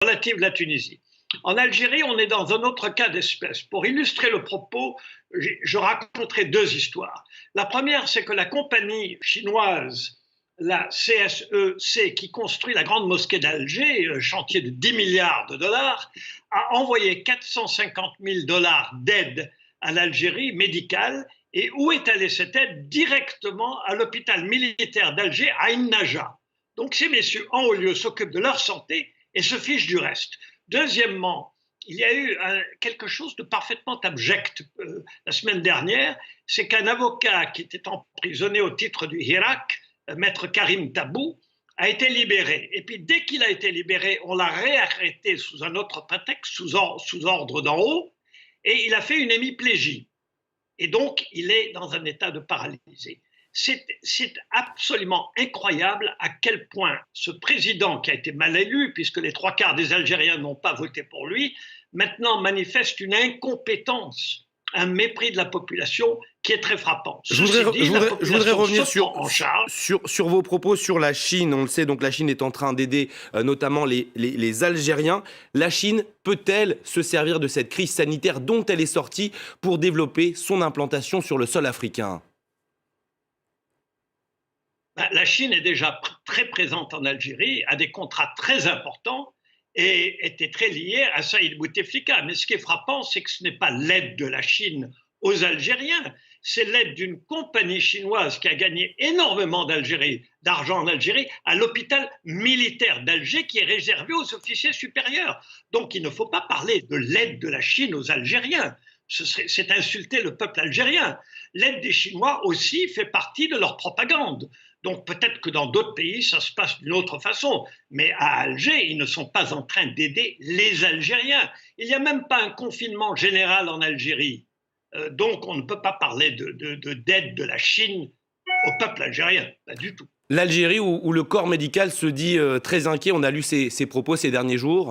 relative de la Tunisie. En Algérie, on est dans un autre cas d'espèce. Pour illustrer le propos, je raconterai deux histoires. La première, c'est que la compagnie chinoise, la CSEC, qui construit la grande mosquée d'Alger, chantier de 10 milliards de dollars, a envoyé 450 000 dollars d'aide à l'Algérie médicale. Et où est allée cette aide? Directement à l'hôpital militaire d'Alger, à Naja. Donc ces messieurs, en haut lieu, s'occupent de leur santé et se fichent du reste. Deuxièmement, il y a eu quelque chose de parfaitement abject la semaine dernière, c'est qu'un avocat qui était emprisonné au titre du Hirak, maître Karim Tabou, a été libéré. Et puis dès qu'il a été libéré, on l'a réarrêté sous un autre prétexte, sous ordre d'en haut, et il a fait une hémiplégie. Et donc, il est dans un état de paralysie. C'est absolument incroyable à quel point ce président, qui a été mal élu, puisque les 3/4 des Algériens n'ont pas voté pour lui, maintenant manifeste une incompétence, un mépris de la population qui est très frappant. Je voudrais revenir sur vos propos sur la Chine. On le sait, donc la Chine est en train d'aider notamment les Algériens. La Chine peut-elle se servir de cette crise sanitaire dont elle est sortie pour développer son implantation sur le sol africain ? La Chine est déjà très présente en Algérie, a des contrats très importants et était très liée à Saïd Bouteflika. Mais ce qui est frappant, c'est que ce n'est pas l'aide de la Chine aux Algériens, c'est l'aide d'une compagnie chinoise qui a gagné énormément d'argent en Algérie, à l'hôpital militaire d'Alger qui est réservé aux officiers supérieurs. Donc il ne faut pas parler de l'aide de la Chine aux Algériens. C'est insulter le peuple algérien. L'aide des Chinois aussi fait partie de leur propagande. Donc peut-être que dans d'autres pays, ça se passe d'une autre façon. Mais à Alger, ils ne sont pas en train d'aider les Algériens. Il n'y a même pas un confinement général en Algérie. Donc on ne peut pas parler d'aide de la Chine au peuple algérien, pas du tout. L'Algérie où le corps médical se dit très inquiet, on a lu ses propos ces derniers jours.